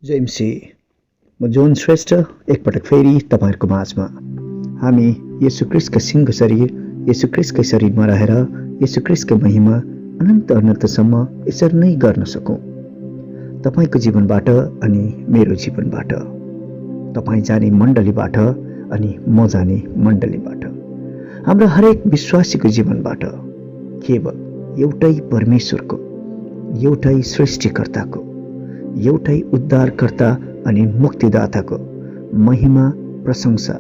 जय MC म John Shrestha एकपटक फेरि तपाईहरुको माझमा हामी येशू ख्रीष्टको सिंह शरीर येशू ख्रीष्टकै शरीरमा रहेर येशू ख्रीष्टको महिमा अनन्त अनन्तसम्म यसरी नै गर्न सकौं। तपाईको जीवनबाट अनि मेरो जीवनबाट, तपाई जाने मण्डलीबाट अनि म जाने मण्डलीबाट, हाम्रो हरेक विश्वासीको जीवनबाट केवल एउटै परमेश्वरको, एउटै सृष्टिकर्ताको, एउटै उद्धारकर्ता अनि मुक्तिदाताको महिमा प्रशंसा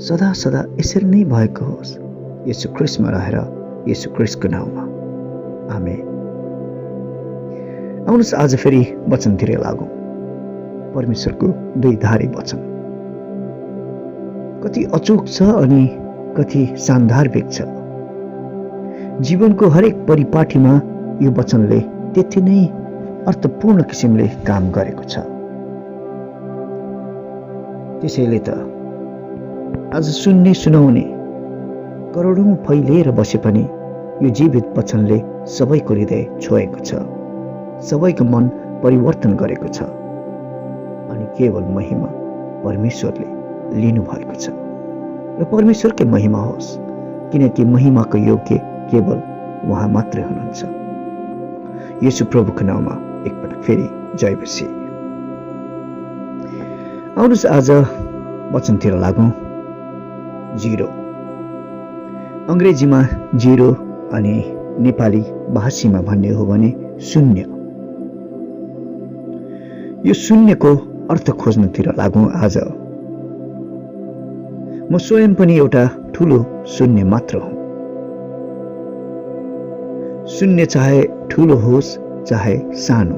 सदा सदा यसरी नै भएको होस्। येशू ख्रीष्टमा रहेर येशू ख्रीष्टको नाउँमा आमेन। आउनुहोस् आज फेरि वचनतिर लागौं। परमेश्वरको दुई धारी वचन कति अचूक छ अनि कति सान्दर्भिक छ। जीवनको हरेक परिपाटीमा यो वचनले त्यति नै अर्थपूर्ण किसिमले काम गरेको छ। त्यसैले त आज सुन्ने सुनाउने करोडौं फैलिएर बसे पनि यो जीवित वचनले सबैको हृदय छोएको छ, सबैको मन परिवर्तन गरेको छ अनि केवल महिमा परमेश्वरले लिनु भएको छ। र परमेश्वरकै महिमा होस्, किनकि महिमाको योग्य केवल उहाँ मात्रै हुनुहुन्छ। येशू प्रभुको नाउँमा एकपटक फेरि जय मसी। आउनुहोस् आज वचनतिर लागौं। जीरो अंग्रेजीमा जीरो अनि नेपाली भाषीमा भन्ने हो भने शून्य। यो शून्यको अर्थ खोज्नतिर लागौं आज। म स्वयं पनि एउटा ठूलो शून्य मात्र हुँ। शून्य चाहे ठूलो होस् चाहे सानो,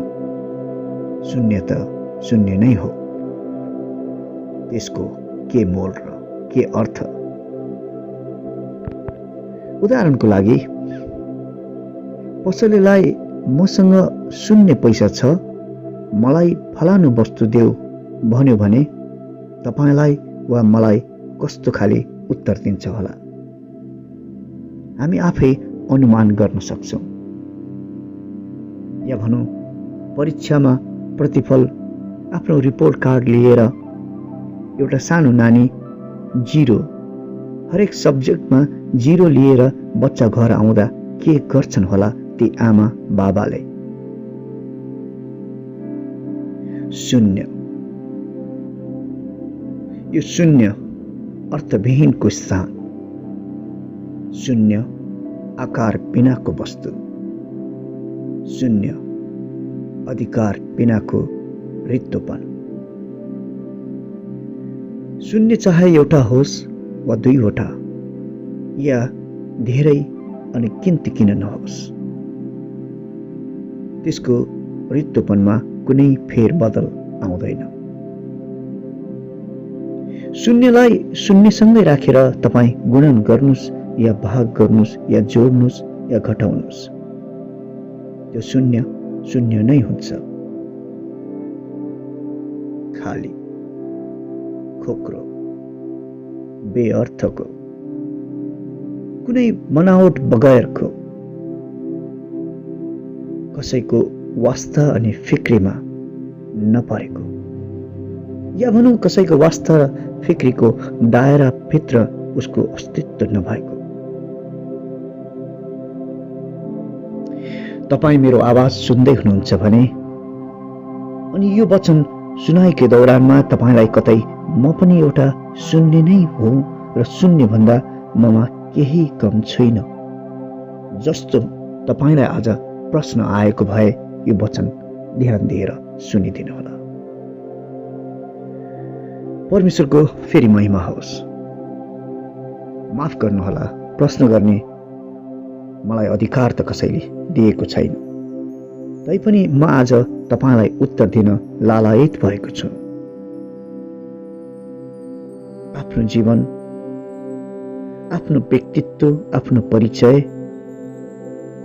शून्य त शून्य नै हो। त्यसको के मोल र के अर्थ? उदाहरणको लागि पसलेलाई मसँग शून्य पैसा छ, मलाई फलानु वस्तु देऊ भन्यो भने तपाईलाई वा मलाई कस्तो खाली उत्तर दिन्छ होला? हामी आफै अनुमान गर्न सक्छौं। या भनौं परीक्षामा प्रतिफल आफ्नो रिपोर्ट कार्ड लिएर एउटा सानो नानी जीरो, हरेक सब्जेक्टमा जीरो लिएर बच्चा घर आउँदा के गर्छन् होला ती आमा बाबाले? शून्य। यो शून्य अर्थविहीनको स्थान, शून्य आकार बिनाको वस्तु, शून्य अधिकार बिनाको रित्तोपन। शून्य चाहे एउटा होस् वा दुईवटा या धेरै अनि किन्ती किन नहोस्, त्यसको रित्तोपनमा कुनै फेरबदल आउँदैन। शून्यलाई शून्यसँगै राखेर तपाई गुणन गर्नुस् या भाग गर्नुस् या जोड्नुस् या घटाउनुस्, त्यो शून्य शून्य नै हुन्छ। खाली, खोक्रो, बेअर्थको, कुनै बनावट बगैरको, कसैको वास्ता अनि फिक्रीमा नपरेको, या भनौं कसैको वास्ता र फिक्रीको दायरा भित्र उसको अस्तित्व नभएको। तपाई मेरो आवाज सुन्दै हुनुहुन्छ भने अनि यो वचन सुनाइको दौरानमा तपाईलाई कतै म पनि एउटा शून्य नै हो र शून्य भन्दा ममा केही कम छैन जस्तो तपाईलाई आज प्रश्न आएको भए यो वचन ध्यान दिएर सुनिदिनु होला। परमेश्वरको फेरि महिमा होस्। माफ गर्नुहोला, प्रश्न गर्ने मलाई अधिकार त कसैले दिएको छैन, तैपनि म आज तपाईलाई उत्तर दिन लालायित भएको छु। आफ्नो जीवन, आफ्नो व्यक्तित्व, आफ्नो परिचय,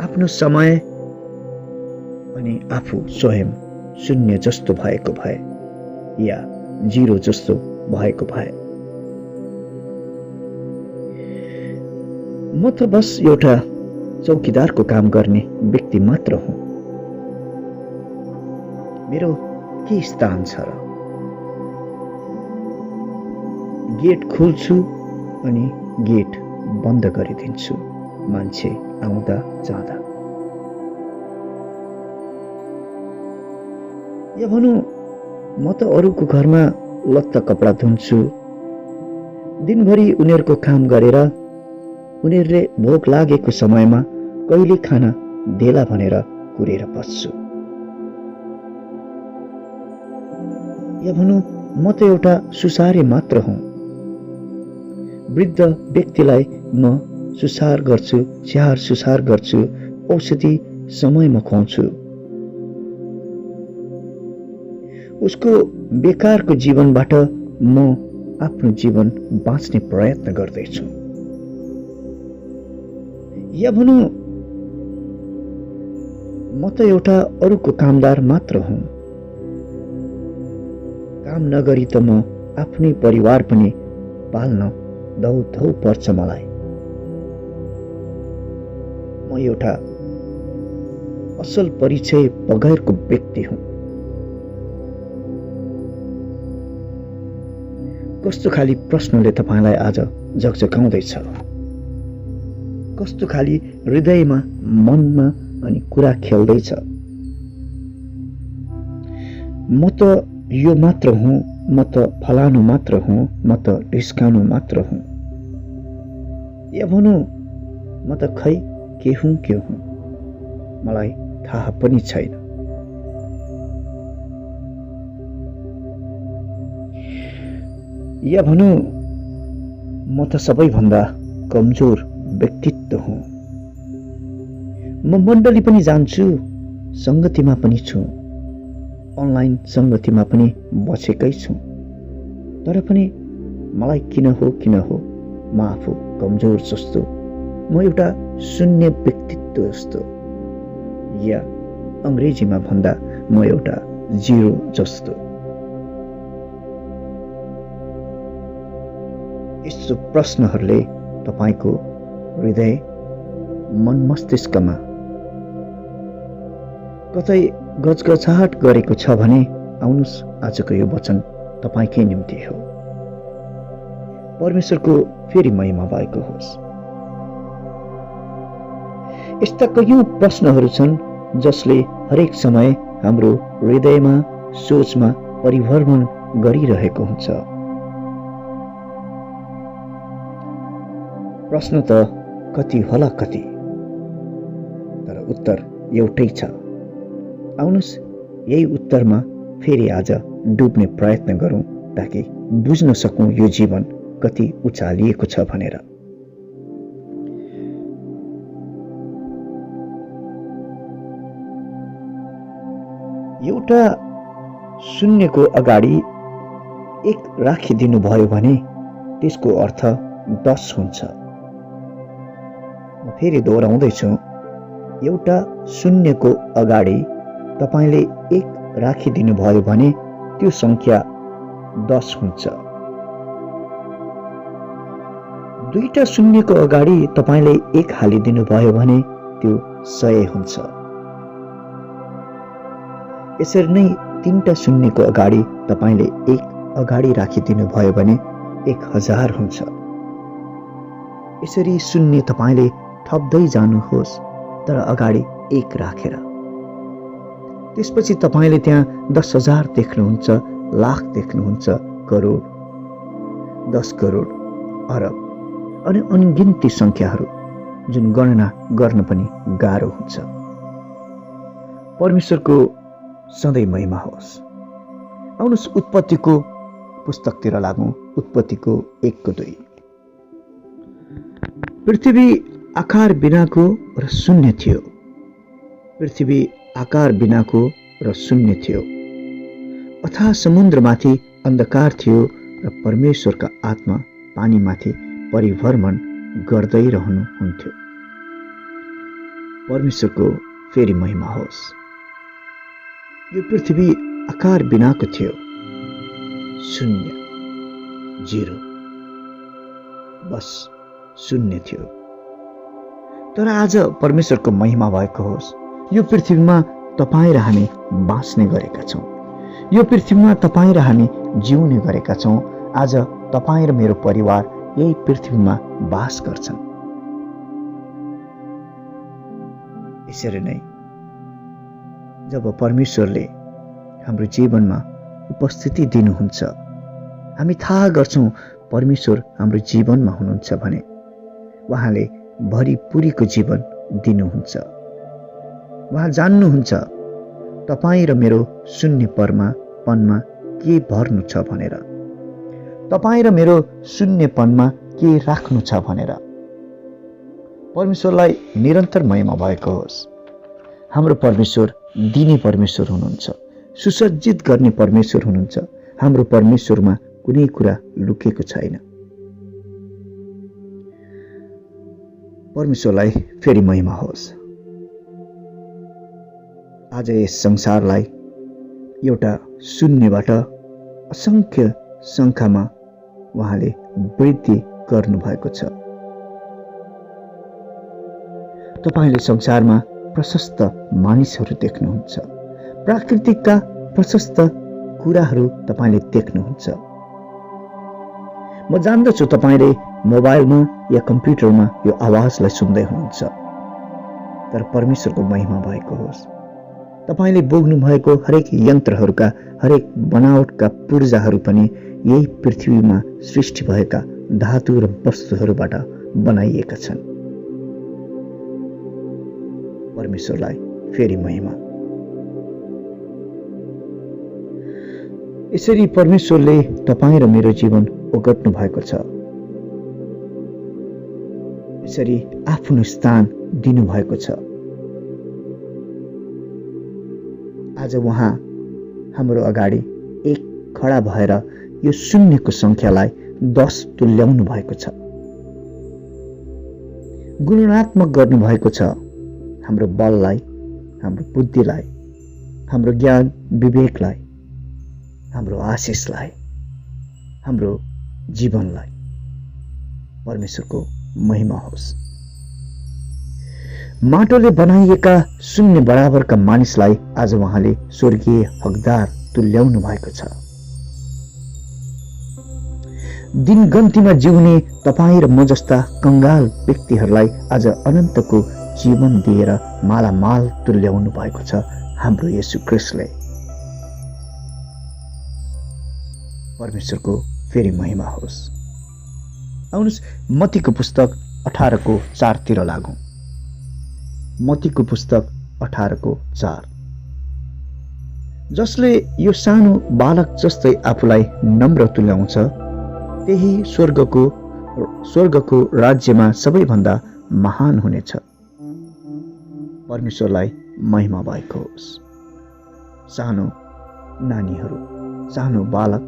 आफ्नो समय अनि आफू स्वयं शून्य जस्तो भएको भए या जीरो जस्तो भएको भए म त बस एउटा चौकीदारको काम गर्ने व्यक्ति मात्र हुँ। मेरो के स्थान छ र? गेट खोल्छु अनि गेट बन्द गरिदिन्छु मान्छे आउँदा जाँदा। या भनौँ म त अरूको घरमा लत्ता कपडा धुन्छु, दिनभरि उनीहरूको काम गरेर उनीहरूले भोक लागेको समयमा कहिले खाना देला भनेर कुरेर बस्छु। या भनौँ म त एउटा सुसारे मात्र हुँ। वृद्ध व्यक्तिलाई म सुसार गर्छु, स्याहार सुसार गर्छु, औषधि समयमा खुवाउँछु। उसको बेकारको जीवनबाट म आफ्नो जीवन बाँच्ने प्रयत्न गर्दैछु। या भनौँ म त एउटा अरूको कामदार मात्र हुँ। काम नगरी त म आफ्नै परिवार पनि पाल्न धौ पर्छ मलाई। म एउटा असल परिचय बगैरको व्यक्ति हुँ। कस्तो खाली प्रश्नले तपाईँलाई आज झकझकाउँदैछ? कस्तो खाली हृदयमा, मनमा अनि कुरा खेल्दैछ? म त यो मात्र हुँ, म त फलानु मात्र हुँ, म त ढिस्कानु मात्र हुँ। या भनौँ म त खै के हुँ मलाई थाहा पनि छैन। या भनौँ म त सबैभन्दा कमजोर व्यक्तित्व हुँ। म मण्डली पनि जान्छु, सङ्गतिमा पनि छु, अनलाइन सङ्गतिमा पनि बसेकै छु। तर पनि मलाई किन हो म आफू कमजोर जस्तो, म एउटा शून्य व्यक्तित्व जस्तो, या अङ्ग्रेजीमा भन्दा म एउटा जिरो जस्तो। यस्तो प्रश्नहरूले तपाईँको हृदय, मन, मस्तिष्कमा कतै गजगजाहट गरेको छ भने आउनुहोस् आजको यो वचन तपाईँकै निम्ति हो। परमेश्वरको फेरि महिमा भएको होस्। यस्ता कयौं प्रश्नहरू छन् जसले हरेक समय हाम्रो हृदयमा, सोचमा परिभ्रमण गरिरहेको हुन्छ। प्रश्न त कति होला कति, तर उत्तर एउटै छ। आउनुहोस् यही उत्तरमा फेरि आज डुब्ने प्रयत्न गरौँ ताकि बुझ्न सकौँ यो जीवन कति उचालिएको छ भनेर। एउटा शून्यको अगाडि एक राखिदिनु भयो भने त्यसको अर्थ 10 हुन्छ। म फेरि दोहोऱ्याउँदैछु, एउटा शून्यको अगाडि तपाईले 1 राखिदिनु भयो भने त्यो संख्या 10 हुन्छ। दुईटा शून्यको अगाडि तपाईले 1 हालिदिनु भयो भने त्यो 100 हुन्छ। यसरी नै 3टा शून्यको अगाडि तपाईले 1 अगाडि राखिदिनु भयो भने 1000 हुन्छ। यसरी शून्य तपाईले थप्दै जानुहोस्, तर अगाडि 1 राखेर। त्यसपछि तपाईले त्यहाँ 10,000 देख्नुहुन्छ, लाख देख्नुहुन्छ, करोड, 10 करोड, अरब अनि अनगिन्ती संख्याहरू जुन गणना गर्न पनि गाह्रो हुन्छ। परमेश्वरको सधैँ महिमा होस्। आउनुहोस् उत्पत्तिको पुस्तकतिर लागौँ। उत्पत्तिको 1:2। पृथ्वी आकार बिनाको र शून्य थियो। पृथ्वी आकार बिनाको र शून्य थियो। अथाह समुद्रमाथि अन्धकार थियो र परमेश्वरका आत्मा पानीमाथि परिभ्रमण गर्दै रहनुहुन्थ्यो। परमेश्वरको फेरि महिमा होस्। यो पृथ्वी आकार बिनाको थियो, शून्य, जिरो, बस शून्य थियो। तर आज परमेश्वरको महिमा भएको होस्। यो पृथ्वीमा तपाईँ र हामी बाँच्ने गरेका छौँ। यो पृथ्वीमा तपाईँ र हामी जिउने गरेका छौँ। आज तपाईँ र मेरो परिवार यही पृथ्वीमा बास गर्छन्। यसरी नै जब परमेश्वरले हाम्रो जीवनमा उपस्थिति दिनुहुन्छ, हामी थाहा गर्छौँ परमेश्वर हाम्रो जीवनमा हुनुहुन्छ भने उहाँले भरिपुरीको जीवन दिनुहुन्छ। उहाँ जान्नुहुन्छ तपाईँ र मेरो शून्यपनमा के भर्नु छ भनेर, तपाईँ र मेरो शून्यपनमा के राख्नु छ भनेर। परमेश्वरलाई निरन्तर महिमा भएको होस्। हाम्रो परमेश्वर दिने परमेश्वर हुनुहुन्छ, सुसज्जित गर्ने परमेश्वर हुनुहुन्छ। हाम्रो परमेश्वरमा कुनै कुरा लुकेको छैन। परमेश्वरलाई फेरि महिमा होस्। आज यस संसारलाई एउटा शून्यबाट असंख्य संख्यामा उहाँले वृद्धि गर्नुभएको छ। तपाईले संसारमा प्रशस्त मानिसहरू देख्नुहुन्छ, प्राकृतिकका प्रशस्त कुराहरू तपाईले देख्नुहुन्छ। म जान्दछु तपाईले मोबाइलमा या कम्प्युटरमा यो आवाजलाई सुन्दै हुनुहुन्छ, तर परमेश्वरको महिमा भएको होस्। तपाईले बोक्नु भएको हरेक यन्त्रहरूका हरेक बनावटका पूर्जाहरू पनि यही पृथ्वीमा सृष्टि भएका धातु र वस्तुहरूबाट बनाइएका छन्। परमेश्वरलाई फेरि महिमा। यसरी परमेश्वरले तपाईँ र मेरो जीवन ओगट्नु भएको छ। यसरी आफ्नो स्थान दिनुभएको छ। आज उहाँ हाम्रो अगाडि एक खडा भएर यो शून्यको संख्यालाई 10 तुल्याउनु भएको छ। गुणात्मक गर्नु भएको छ हाम्रो बललाई, हाम्रो बुद्धिलाई, हाम्रो ज्ञान विवेकलाई, हाम्रो आशिषलाई, हाम्रो जीवनलाई। परमेश्वरको महिमा होस्। माटोले बनाइएका शून्य बराबरका मानिसलाई आज उहाँले स्वर्गीय हकदार तुल्याउनु भएको छ। दिनगन्तीमा जिउने तपाईँ र म जस्ता कंगाल व्यक्तिहरूलाई आज अनन्तको जीवन दिएर मालामाल तुल्याउनु भएको छ हाम्रो येशू ख्रीष्टले। परमेश्वरको फेरि महिमा होस्। आउनुहोस् मत्तीको पुस्तक 18:4 तिर लागौं। मत्तीको पुस्तक 18:4। जसले यो सानो बालक जस्तै आफूलाई नम्र तुल्याउँछ, त्यही स्वर्गको राज्यमा सबैभन्दा महान हुनेछ। परमेश्वरलाई महिमा भएको होस्। सानो नानीहरू, सानो बालक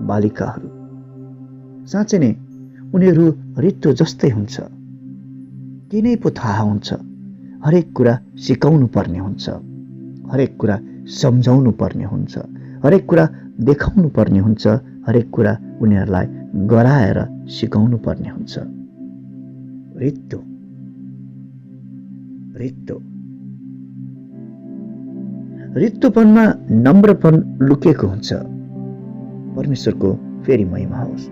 बालिकाहरू, साँच्चै नै उनीहरू रित्तो जस्तै हुन्छ। के नै पो थाहा हुन्छ, हरेक कुरा सिकाउनु पर्ने हुन्छ, हरेक कुरा सम्झाउनु पर्ने हुन्छ, हरेक कुरा देखाउनु पर्ने हुन्छ, हरेक कुरा उनीहरूलाई गराएर सिकाउनु पर्ने हुन्छ। रित्तो रित्तो रित्तोपनमा नम्रपन लुकेको हुन्छ। परमेश्वरको फेरि महिमा होस्।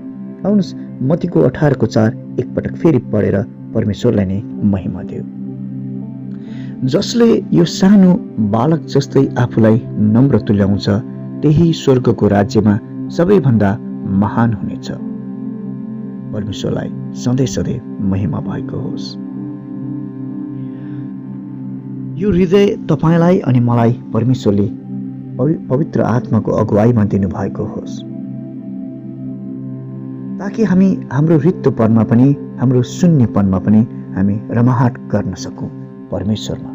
आउनुहोस् मत्तीको 18:4 एकपटक फेरि पढेर परमेश्वरलाई नै महिमा देऊ। जसले यो सानो बालक जस्तै आफूलाई नम्र तुल्याउँछ, त्यही स्वर्गको राज्यमा सबैभन्दा महान हुनेछ। परमेश्वरलाई सधैँ सधैँ महिमा भएको होस्। यो हृदय तपाईलाई अनि मलाई परमेश्वरले पवित्र आत्माको अगुवाईमा दिनुभएको होस्, ताकि हामी हाम्रो रित्तोपनमा पनि, हाम्रो शून्यपनमा पनि हामी रमाहट गर्न सकौं परमेश्वरमा।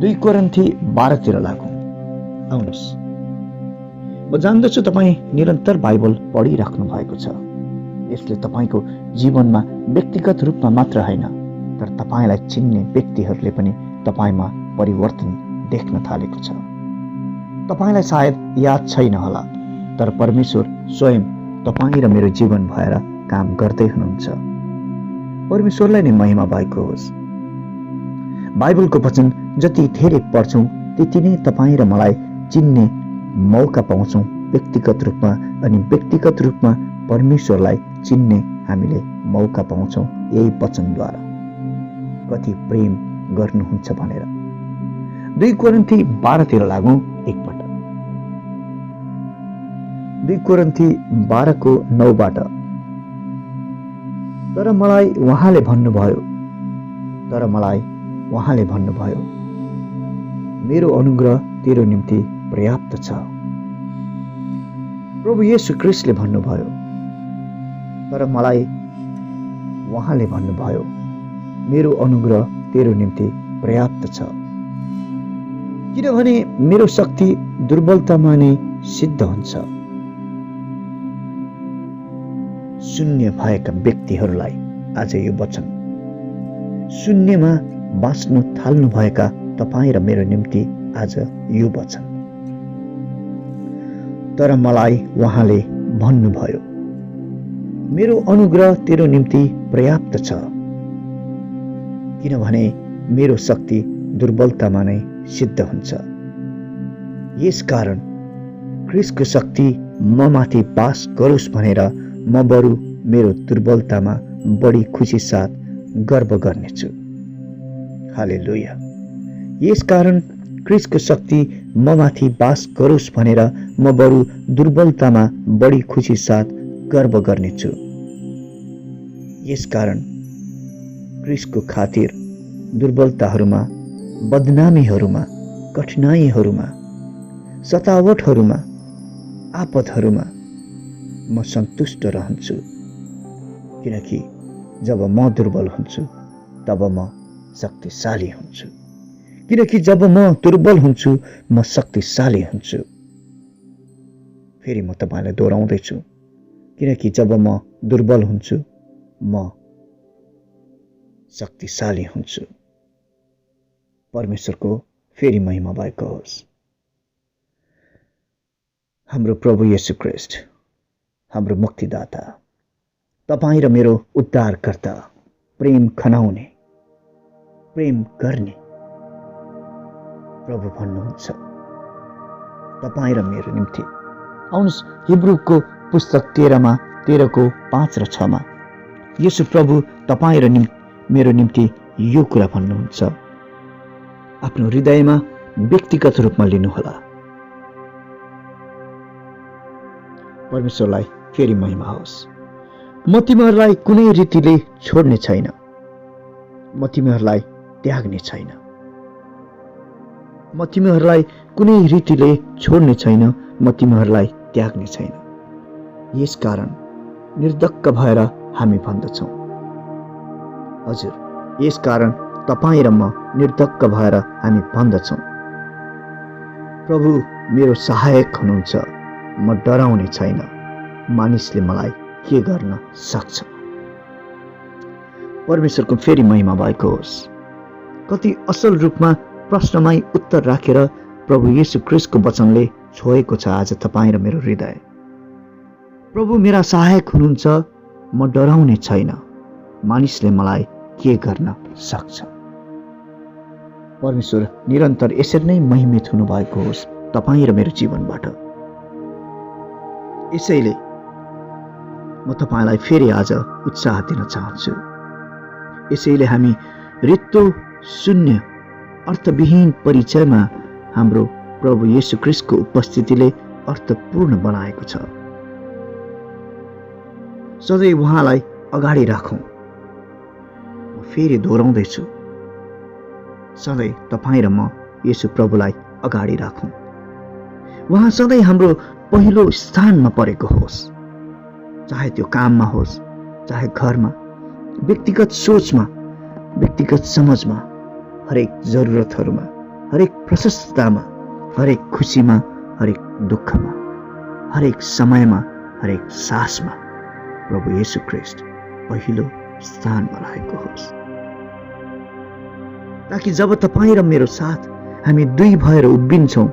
2 कोरिन्थी 12 तिर लागौं। आउनुहोस्, म जान्दछु तपाईँ निरन्तर बाइबल पढिराख्नु भएको छ। यसले तपाईँको जीवनमा व्यक्तिगत रूपमा मात्र होइन, तर तपाईँलाई चिन्ने व्यक्तिहरूले पनि तपाईँमा परिवर्तन देख्न थालेको छ। तपाईँलाई सायद याद छैन होला, तर परमेश्वर स्वयं तपाईँ र मेरो जीवन भएर काम गर्दै हुनुहुन्छ। परमेश्वरलाई नै महिमा भएको होस्। बाइबलको वचन जति धेरै पढ्छौं, त्यति नै तपाईँ र मलाई चिन्ने मौका पाउँछौं व्यक्तिगत रूपमा, अनि व्यक्तिगत रूपमा परमेश्वरलाई चिन्ने हामीले मौका पाउँछौँ यही वचनद्वारा। कति प्रेम गर्नुहुन्छ भनेर। 2 कोरिन्थी 12 लागौँ एकपटक। 2 कोरिन्थी 12:9 तर मलाई उहाँले भन्नुभयो मेरो अनुग्रह तेरो निम्ति पर्याप्त छ। प्रभु येशू ख्रीष्टले भन्नुभयो तर मलाई उहाँले भन्नुभयो मेरो अनुग्रह तेरो निम्ति पर्याप्त छ। किनभने मेरो शक्ति दुर्बलतामा नै सिद्ध हुन्छ। शून्य भएका व्यक्तिहरूलाई आज यो वचन, शून्यमा बाँच्नु थाल्नु भएका तपाईँ र मेरो निम्ति आज यो वचन। तर मलाई उहाँले भन्नुभयो मेरो अनुग्रह तेरो निम्ति पर्याप्त छ। किनभने मेरो शक्ति दुर्बलतामा नै सिद्ध हुन्छ। यसकारण ख्रीष्टको शक्ति ममाथि बास गरोस् भनेर म बरु मेरो दुर्बलतामा बढी खुसी साथ गर्व गर्नेछु। हालेलुया। यसकारण ख्रीष्टको शक्ति ममाथि बास गरोस् भनेर म बरु दुर्बलतामा बढी खुसी साथ गर्व गर्नेछु। यसकारण ख्रीष्टको खातिर दुर्बलताहरूमा, बदनामीहरूमा, कठिनाइहरूमा, सतावटहरूमा, आपदहरूमा म सन्तुष्ट रहन्छु। किनकि जब म दुर्बल हुन्छु तब म शक्तिशाली हुन्छु। किनकि जब म दुर्बल हुन्छु म शक्तिशाली हुन्छु। फेरि म तपाईलाई दोहोऱ्याउँदैछु, किनकि जब म दुर्बल हुन्छु म शक्तिशाली हुन्छु। परमेश्वरको फेरि महिमा भएको होस्। हाम्रो प्रभु येशू ख्रीष्ट, हाम्रो मुक्तिदाता, तपाईँ र मेरो उद्धारकर्ता, प्रेम खनाउने, प्रेम गर्ने प्रभु भन्नुहुन्छ तपाईँ र मेरो निम्ति। आउनुहोस् हिब्रूको पुस्तक 13:5 र 6 येशू प्रभु तपाईँ र मेरो निम्ति यो कुरा भन्नुहुन्छ। आफ्नो हृदयमा व्यक्तिगत रूपमा लिनुहोला। परमेश्वरलाई फेरि महिमा होस्। म तिमीहरूलाई कुनै रीतिले छोड्ने छैन, म तिमीहरूलाई त्याग्ने छैन। म तिमीहरूलाई कुनै रीतिले छोड्ने छैन, म तिमीहरूलाई त्याग्ने छैन। यसकारण निर्धक्क भएर हामी भन्दछौँ। हजुर, यसकारण तपाईँ र म निर्धक्क भएर हामी भन्दछौँ प्रभु मेरो सहायक हुनुहुन्छ, म डराउने छैन। मानिसले मलाई के गर्न सक्छ? परमेश्वरको फेरि महिमा भएको होस्। कति असल रूपमा प्रश्नमै उत्तर राखेर प्रभु येशू ख्रीष्टको वचनले छोएको छ आज तपाईँ र मेरो हृदय। प्रभु मेरा सहायक हुनुहुन्छ, म डराउने छैन। मानिसले मलाई के गर्न सक्छ? परमेश्वर निरन्तर यसरी नै महिमित हुनुभएको होस् तपाईँ र मेरो जीवनबाट। यसैले म तपाईलाई फेरि आज उत्साह दिन चाहन्छु। यसैले हामी रित्तो, शून्य, अर्थविहीन परिचयमा हाम्रो प्रभु येशू ख्रीष्टको उपस्थितिले अर्थपूर्ण बनाएको छ। सधैँ उहाँलाई अगाडि राखौँ। म फेरि दोहोऱ्याउँदैछु, सधैँ तपाईँ र म येशू प्रभुलाई अगाडि राखौँ। उहाँ सधैँ हाम्रो पहिलो स्थानमा परेको होस्। चाहे त्यो काममा होस्, चाहे घरमा, व्यक्तिगत सोचमा, व्यक्तिगत समझमा, हरेक जरुरतहरूमा, हरेक प्रशस्ततामा, हरेक खुसीमा, हरेक दुःखमा, हरेक समयमा, हरेक सासमा प्रभु येशू ख्रीष्ट पहिलो स्थानमा रहेको होस्। ताकि जब तपाईँ र मेरो साथ हामी दुई भएर उभिन्छौँ,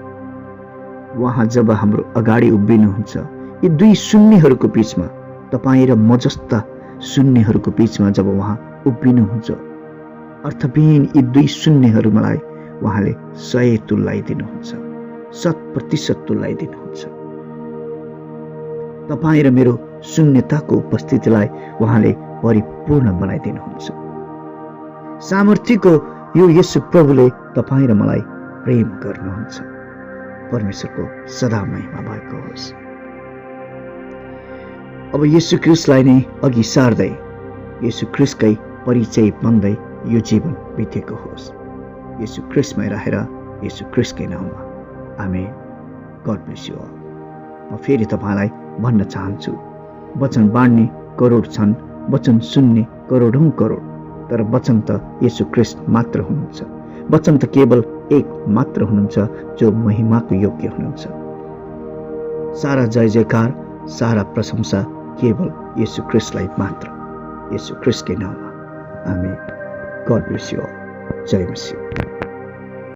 उहाँ जब हाम्रो अगाडि उभिनुहुन्छ, यी दुई शून्यहरूको बीचमा, तपाईँ र म जस्ता शून्यहरूको बीचमा जब उहाँ उभिनुहुन्छ, अर्थविहीन यी दुई शून्यहरूलाई उहाँले 100 तुल्याइदिनुहुन्छ, 100% तुल्याइदिनुहुन्छ। तपाईँ र मेरो शून्यताको उपस्थितिलाई उहाँले परिपूर्ण बनाइदिनुहुन्छ। सामर्थ्यको यो येशू प्रभुले तपाईँ र मलाई प्रेम गर्नुहुन्छ। परमेश्वरको सदा महिमा भएको होस्। अब येशू ख्रीष्टलाई नै अघि सार्दै येशू ख्रीष्टकै परिचय बन्दै यो जीवन बितेको होस्। येशू ख्रीष्टमै रहेर येशू ख्रीष्टकै नाममा आमेन। God bless you all. म फेरि तपाईलाई भन्न चाहन्छु, वचन बाँड्ने करोड छन्, वचन सुन्ने करोडौं करोड, तर वचन त येशू ख्रीष्ट मात्र हुनुहुन्छ। वचन त केवल एक मात्र हुनुहुन्छ जो महिमाको योग्य हुनुहुन्छ। सारा जय जयकार, सारा प्रशंसा केवल येशू ख्रीष्टलाई मात्र, येशू ख्रीष्टकै नाममा आमेन। God bless you all. जय मसीह।